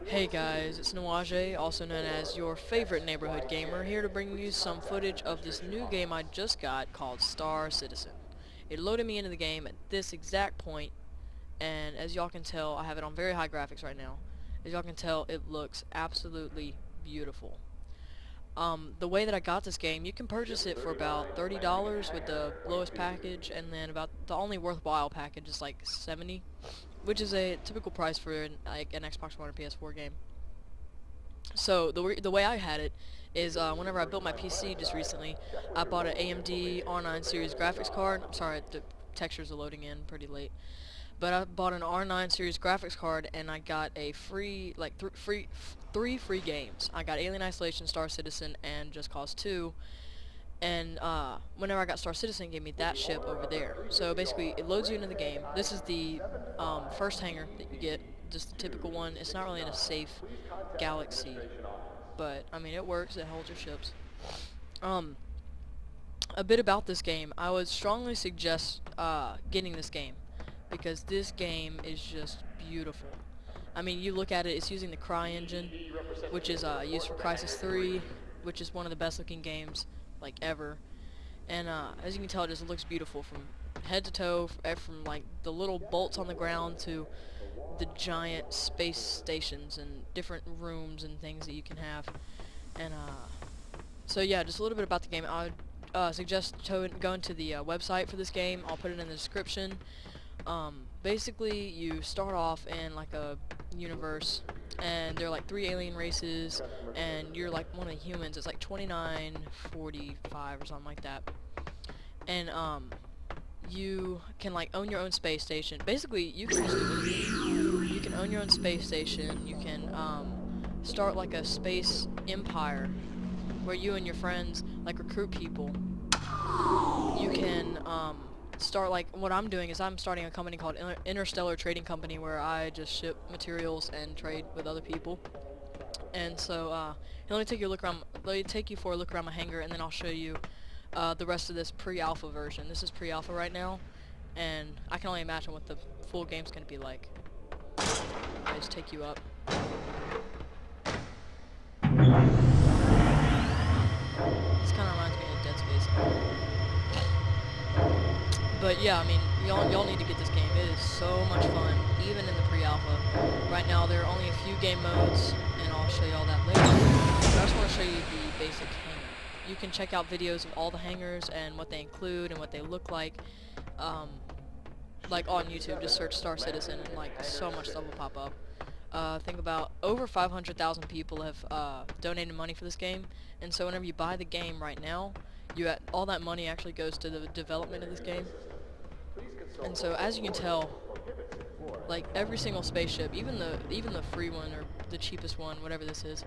Hey guys, it's Nawaje, also known as your favorite neighborhood gamer, here to bring you some footage of this new game I just got called Star Citizen. It loaded me into the game at this exact point, and as y'all can tell, I have it on very high graphics right now. As y'all can tell, it looks absolutely beautiful. The way that I got this game, you can purchase it for about $30 with the lowest package, and then about the only worthwhile package is like $70, which is a typical price for like an Xbox One or PS4 game. So the way I had it is whenever I built my PC just recently, I bought an AMD R9 series graphics card. I'm sorry, the textures are loading in pretty late. But I bought an R9 series graphics card, and I got a free, like, three free games. I got Alien Isolation, Star Citizen, and Just Cause 2. And whenever I got Star Citizen, it gave me that ship over there. So basically, it loads you into the game. This is the first hangar that you get, just the typical one. It's not really in a safe galaxy, but I mean, it works. It holds your ships. Um, a bit about this game. I would strongly suggest getting this game because this game is just beautiful. I mean, you look at it, it's using the Cry engine, which is used for Crysis 3, which is one of the best looking games like ever. And as you can tell, it just looks beautiful from head to toe, from like the little bolts on the ground to the giant space stations and different rooms and things that you can have. And so yeah, just a little bit about the game. I would suggest going to the website for this game. I'll put it in the description. Basically, you start off in like a universe, and there are like 3 alien races, and you're like one of the humans. It's like 2945 or something like that. And you can like own your own space station. Basically, you can just do anything. You can own your own space station. You can start like a space empire where you and your friends like recruit people. You can start, like, what I'm doing is I'm starting a company called Interstellar Trading Company, where I just ship materials and trade with other people. And so let me take you for a look around my hangar, and then I'll show you the rest of this pre-alpha version. This is pre-alpha right now, and I can only imagine what the full game's gonna be like. I just take you up. This kind of reminds me of Dead Space. But yeah, I mean, y'all need to get this game. It is so much fun, even in the pre-alpha. Right now, there are only a few game modes, and I'll show you all that later. But I just want to show you the basic hangar. You can check out videos of all the hangars and what they include and what they look like. Like on YouTube, just search Star Citizen, and like so much stuff will pop up. Think about over 500,000 people have donated money for this game, and so whenever you buy the game right now, all that money actually goes to the development of this game. And so, as you can tell, like every single spaceship, even the free one or the cheapest one, whatever this is,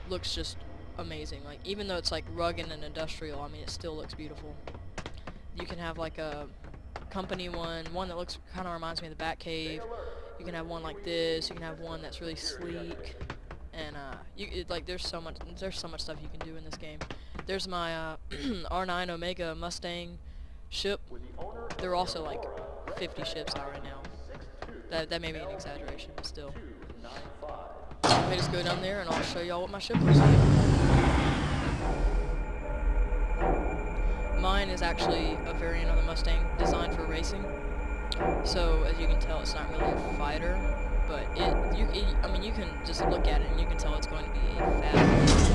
looks just amazing. Like, even though it's like rugged and industrial, I mean, it still looks beautiful. You can have like a company one that looks kind of reminds me of the Batcave. You can have one like this. You can have one that's really sleek, and there's so much stuff you can do in this game. There's my R9 Omega Mustang ship. There are also like 50 ships out right now. That may be an exaggeration, but still. Let me just go down there and I'll show y'all what my ship looks like. Mine is actually a variant of the Mustang designed for racing. So as you can tell, it's not really a fighter, but I mean, you can just look at it and you can tell it's going to be a fast.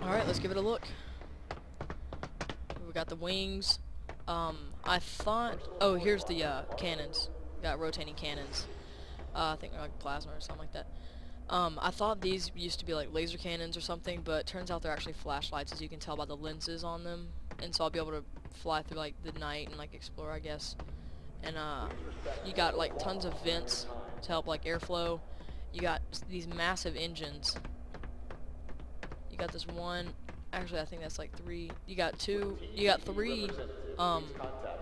Alright, let's give it a look. We got the wings. I thought... Oh, here's the cannons. Got rotating cannons. I think they're like plasma or something like that. I thought these used to be like laser cannons or something, but turns out they're actually flashlights, as you can tell by the lenses on them. And so I'll be able to fly through like the night and like explore, I guess. And you got like tons of vents to help like airflow. You got these massive engines. You got this one, actually I think that's like 3. You got 3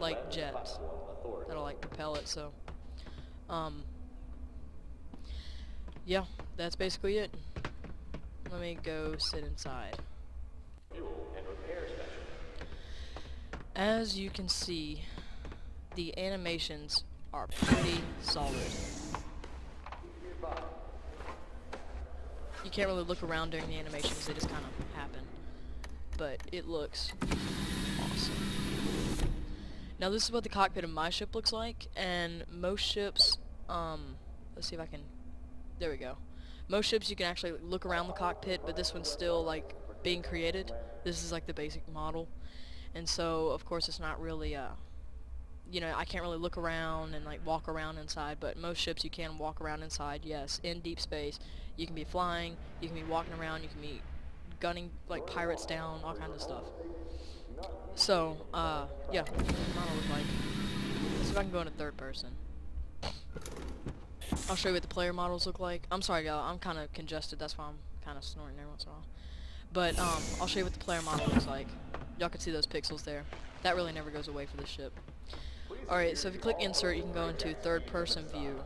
like jets that'll like propel it. So yeah, that's basically it. Let me go sit inside. As you can see, the animations are pretty solid. You can't really look around during the animations, they just kind of happen. But it looks awesome. Now this is what the cockpit of my ship looks like, and most ships, let's see if I can, there we go. Most ships you can actually look around the cockpit, but this one's still like being created. This is like the basic model. And so of course it's not really, you know, I can't really look around and like walk around inside, but most ships you can walk around inside, yes, in deep space. You can be flying, you can be walking around, you can be gunning like pirates down, all kinds of stuff. So, yeah, that's what the model looks like. Let's see if I can go into third person. I'll show you what the player models look like. I'm sorry y'all, I'm kind of congested, that's why I'm kind of snorting every once in a while. But, I'll show you what the player model looks like. Y'all can see those pixels there. That really never goes away for this ship. Alright, so if you click insert, you can go into third person view.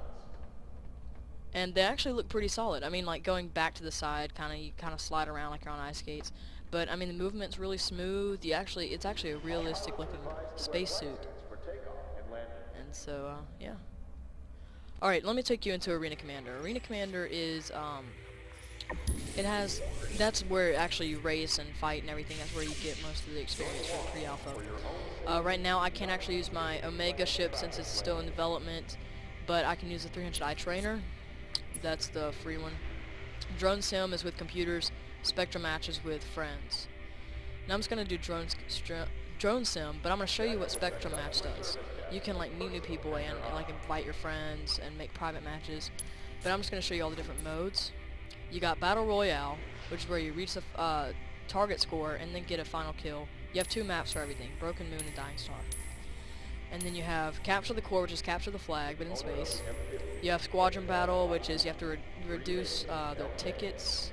And they actually look pretty solid. I mean, like going back to the side, you kind of slide around like you're on ice skates. But I mean, the movement's really smooth. It's actually a realistic looking spacesuit. And so, yeah. Alright, let me take you into Arena Commander. Arena Commander is, that's where actually you race and fight and everything. That's where you get most of the experience for pre-alpha. Right now I can't actually use my Omega ship since it's still in development, but I can use the 300i trainer. That's the free one. Drone Sim is with computers. Spectrum Match is with friends. Now I'm just going to do Drone Sim, but I'm going to show you what Spectrum Match does. You can like meet new people and like invite your friends and make private matches, but I'm just going to show you all the different modes. You got Battle Royale, which is where you reach the target score and then get a final kill. You have 2 maps for everything, Broken Moon and Dying Star. And then you have Capture the Core, which is capture the flag, but in space. You have Squadron Battle, which is you have to reduce their tickets.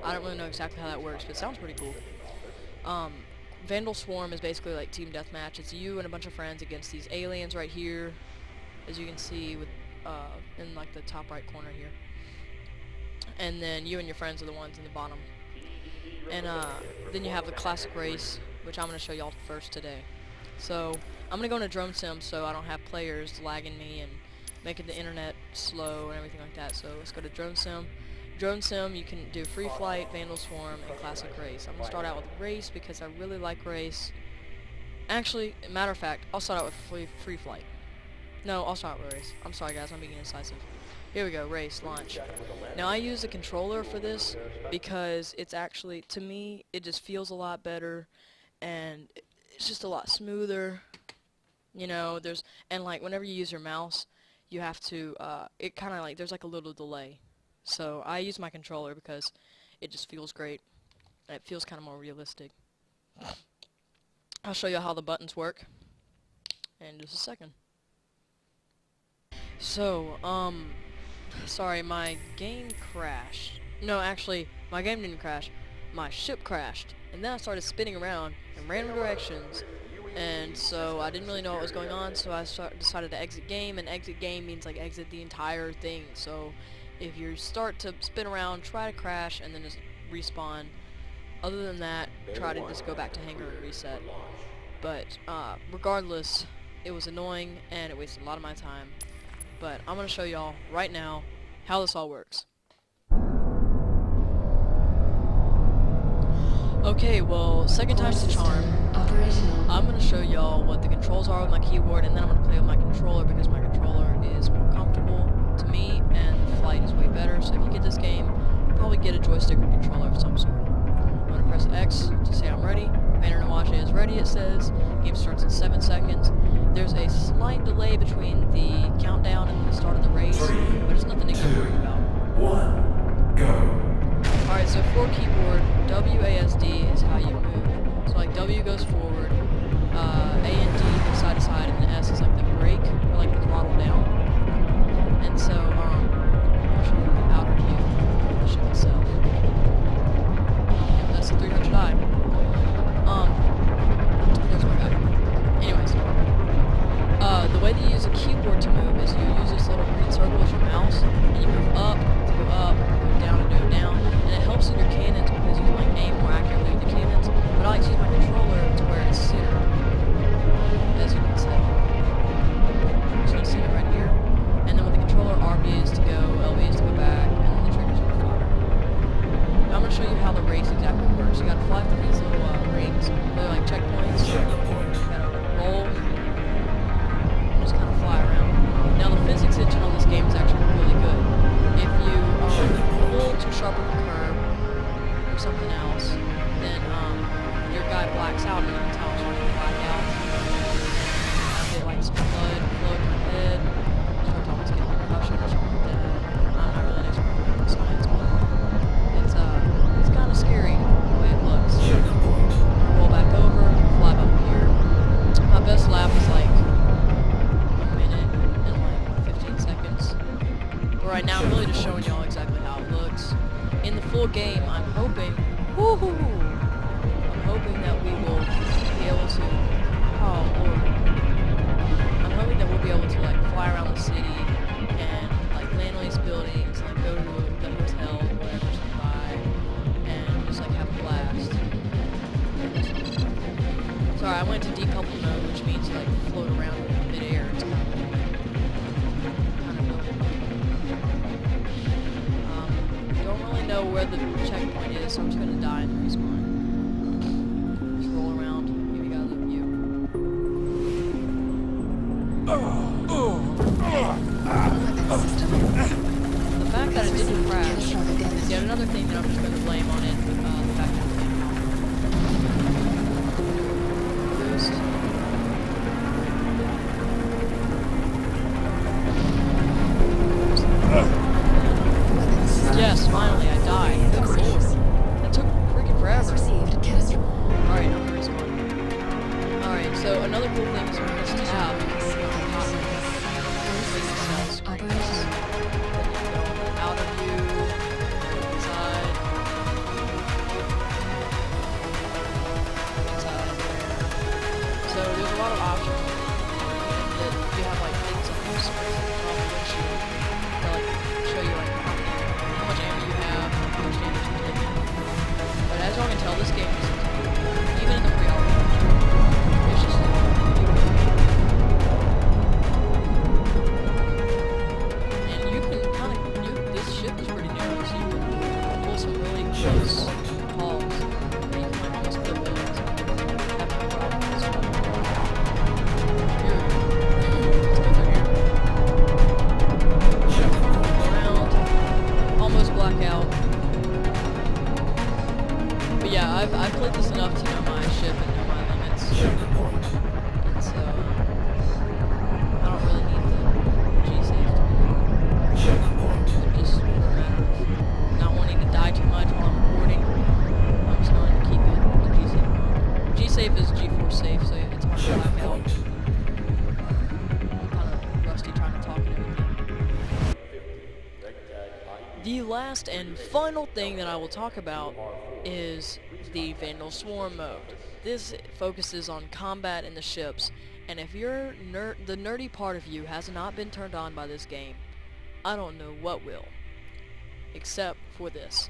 I don't really know exactly how that works, but it sounds pretty cool. Vandal Swarm is basically like team deathmatch. It's you and a bunch of friends against these aliens right here, as you can see with in like the top right corner here. And then you and your friends are the ones in the bottom. And then you have the classic race, which I'm going to show y'all first today. So I'm going to go into Drone Sim so I don't have players lagging me and making the internet slow and everything like that. So let's go to Drone Sim. Drone Sim, you can do Free Flight, Vandal Swarm, and Classic Race. I'm going to start out with Race because I really like Race. Actually, matter of fact, I'll start out with Free Flight. No, I'll start with Race. I'm sorry guys, I'm being indecisive. Here we go, Race, launch. Now I use the controller for this because it's actually, to me, it just feels a lot better and it's just a lot smoother. You know, and like whenever you use your mouse, you have to, it kind of like, there's like a little delay. So I use my controller because it just feels great. It feels kind of more realistic. I'll show you how the buttons work in just a second. So, sorry, my game crashed. No, actually, my game didn't crash. My ship crashed. And then I started spinning around in random directions. And so I didn't really know what was going on, so I decided to exit game. And exit game means like exit the entire thing. So if you start to spin around, try to crash, and then just respawn. Other than that, try to just go back to hangar and reset. But regardless, it was annoying and it wasted a lot of my time. But I'm going to show y'all right now how this all works. Okay, well, second time's the charm. I'm going to show y'all what the controls are with my keyboard, and then I'm going to play with my controller because my controller is more comfortable to me and the flight is way better. So if you get this game, probably get a joystick or controller of some sort. I'm going to press X to say I'm ready. Banner Nawashe is ready, it says. Game starts in 7 seconds. There's a slight delay between the countdown and the start of the race, but it's nothing to get worried about. 1, go. Alright, so for keyboard, WASD is how you move. So like W goes forward, A and D goes side to side, and the S is like the brake, or like the throttle down. And so, I'll show you the outer view of the ship itself. Yep, that's the 300i. There's my guy. Anyways, the way that you use a keyboard to move is you use this little green circle as your mouse, and you move up, move down, and do it down, and it helps in your cannons because you can like aim more accurately with the cannons. But I like to use my controller to where it's centered, as you can see. I'm just gonna set it right here. first you gotta fly through these little rings. They're like checkpoints. Checkpoint. You gotta roll and just kind of fly around. Now the physics engine on this game is actually really good. If you pull too sharp of a curve or something else, then your guy blacks out and you can tell he's really black out. I get like some blood flowing in my head. Start to almost get a concussion or something like that. I'm not really an expert in medical science, but it's kind of scary the way it looks. Checkpoint. Roll back over, fly up here. My best lap is like a minute and like 15 seconds. But right now I'm really just showing y'all exactly how it looks. In the full game, I'm hoping, I'm hoping that we will be able to, oh lord, I'm hoping that we'll be able to like fly around the city and like land on these buildings, like go to the hotel or whatever's nearby, and just like have a blast. Sorry, I went to decouple mode, which means like float around in midair. It's kind of annoying. Don't really know where the checkpoint is, so I'm just gonna die and respawn. Just roll around, give you guys a view. The fact that it didn't crash is yet another thing that I'm just gonna blame on it. The fact that it didn't boost. Yes, finally, I died. Good lord. That took freaking forever. Alright, I'm gonna respawn. Alright, so another cool thing is with this tab, out of view, inside, so there's a lot of options. That you have like things on your screen on the windshield that like show you like how much ammo you have, how much damage you're taking. But as y'all can tell, this game is, even in the pre-hour version, it's just and you can kind of, this ship is pretty narrow, so you can pull some really close calls. And you can like almost flip buildings. Have no problem with this one. Here, let's go through here. Go around, almost black out. But yeah, I've played this enough to know my ship and know my limits. Checkpoint. And so, I don't really need the G-save to be Checkpoint. just for a matter of not wanting to die too much while I'm recording. I'm just going to keep it the G-save on. G-save is G4 safe, so it's hard to black out. Checkpoint. I'm kind of rusty trying to talk and everything. The last and final thing that I will talk about is the Vandal Swarm mode. This focuses on combat in the ships, and if you're the nerdy part of you has not been turned on by this game, I don't know what will, except for this.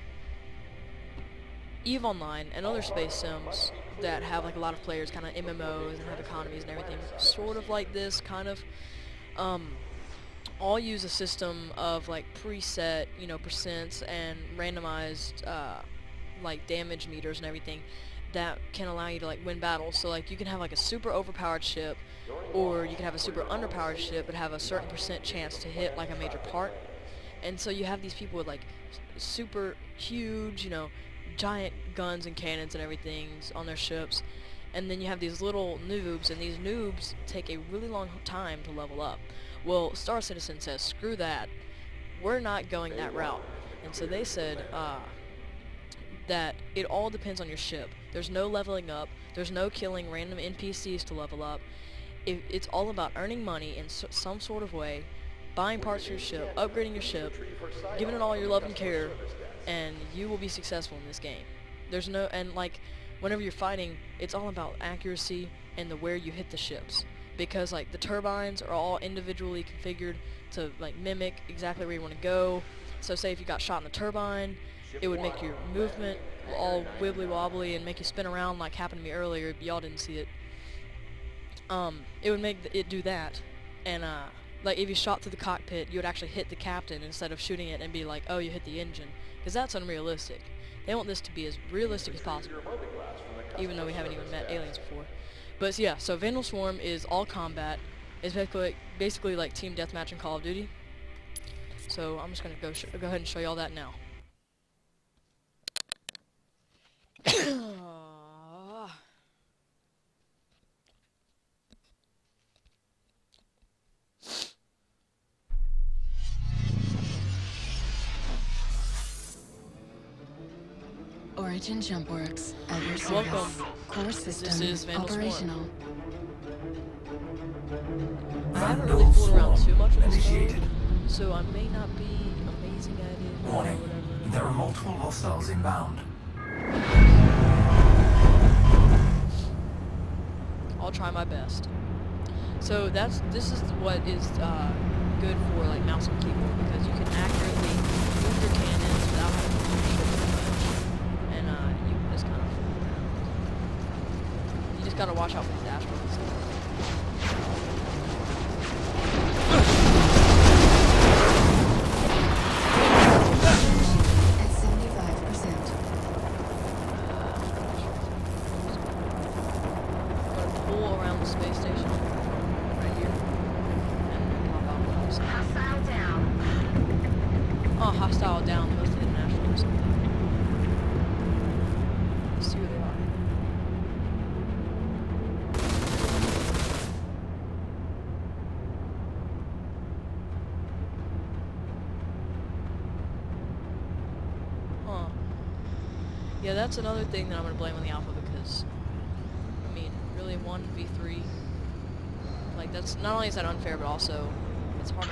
EVE Online and other space sims that have like a lot of players, kind of MMOs and have economies and everything, sort of like this, kind of, all use a system of like preset, percents and randomized, like damage meters and everything that can allow you to like win battles. So like you can have like a super overpowered ship, or you can have a super underpowered ship but have a certain percent chance to hit like a major part. And so you have these people with like super huge, giant guns and cannons and everything on their ships, and then you have these little noobs, and these noobs take a really long time to level up. Well, Star Citizen says, screw that, we're not going that route. And so they said that it all depends on your ship. There's no leveling up, there's no killing random NPCs to level up. It's all about earning money in some sort of way, buying parts for your ship, upgrading your ship, giving it all your love and care, and you will be successful in this game. There's no, and like, whenever you're fighting, it's all about accuracy and where you hit the ships. Because like the turbines are all individually configured to like mimic exactly where you want to go. So say if you got shot in the turbine, it would make your movement all wibbly wobbly and make you spin around like happened to me earlier. Y'all didn't see it. It would make it do that, and like if you shot through the cockpit, you would actually hit the captain instead of shooting it and be like, oh, you hit the engine, because that's unrealistic. They want this to be as realistic as possible, even though we haven't even met aliens before. But so yeah, so Vandal Swarm is all combat. It's basically like team deathmatch in Call of Duty. So I'm just gonna go ahead and show you all that now. Origin jump works at your service. Welcome. Core system This is Vandal Swarm. operational. I haven't really fooled around too much with this Initiated. mode, so I may not be amazing at it or Warning. whatever. There are multiple hostiles inbound. I'll try my best. So this is what is good for like mouse and keyboard, because you can accurately move your cannons without having to push it too much, and you can just kind of fool around. You just gotta watch out for these asteroids and stuff. At 75%. I'm gonna pull around the space station right here and pop out on the side. Hostile down. Oh, hostile down. They must have hit an asteroid or something. Let's see where they are. Huh. Yeah, that's another thing that I'm gonna blame on the alpha, because I mean, really 1v3, like that's not only is that unfair, but also it's hard to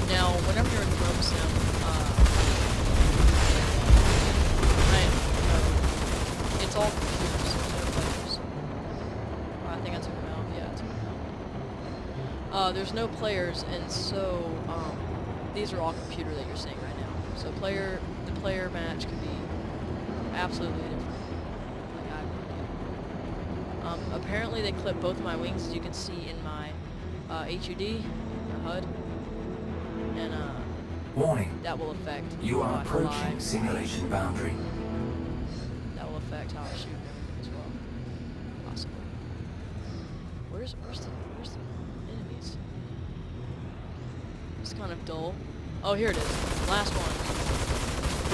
now, whenever you're in Chrome Sim, it's all computers, no players. Oh, I think I took them out. Yeah, I took them out. There's no players, and so these are all computer that you're seeing right now. So the player match can be absolutely different. Like, I have no idea. Apparently they clip both my wings, as you can see in my HUD, my HUD. And Warning. that will affect You how are I approaching fly. simulation boundary. That will affect how I shoot and everything as well, possibly. Where's the enemies? It's kind of dull. Oh, here it is. Last one.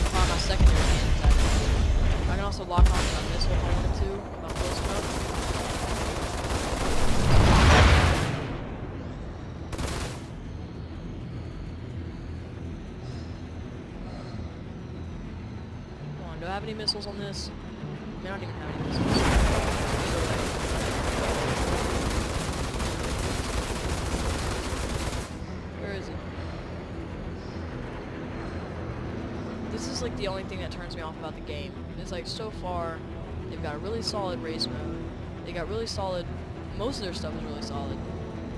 Fire my secondary cannons at it. I can also lock on to a missile if I wanted to, if I'm close enough. Do I have any missiles on this? I mean, I don't even have any missiles. Either way. Where is he? This is like the only thing that turns me off about the game. It's like, so far, they've got a really solid race mode. They got really solid, most of their stuff is really solid.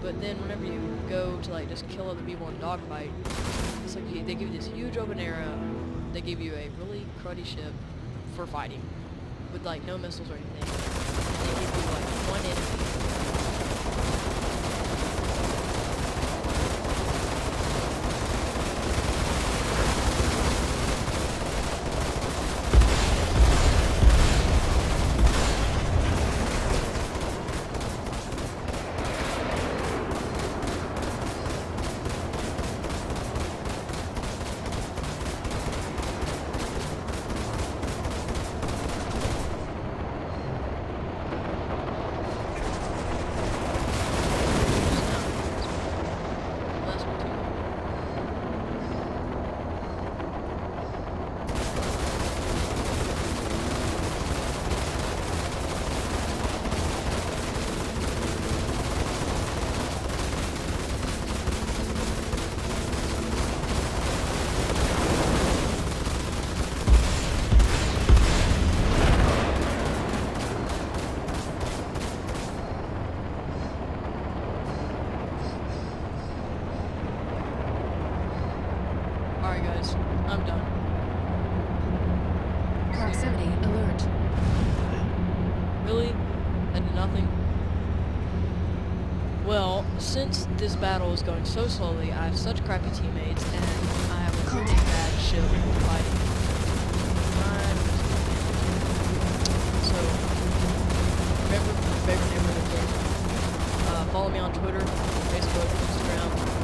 But then whenever you go to like just kill other people in dogfight, it's like they give you this huge open area. They give you a really cruddy ship for fighting, with like no missiles or anything. And they give you like one enemy. Alright guys, I'm done. Proximity alert. Really? That did nothing? Well, since this battle is going so slowly, I have such crappy teammates, and I have a really bad ship fighting. So, remember my favorite neighborhood game. Follow me on Twitter, Facebook, Instagram.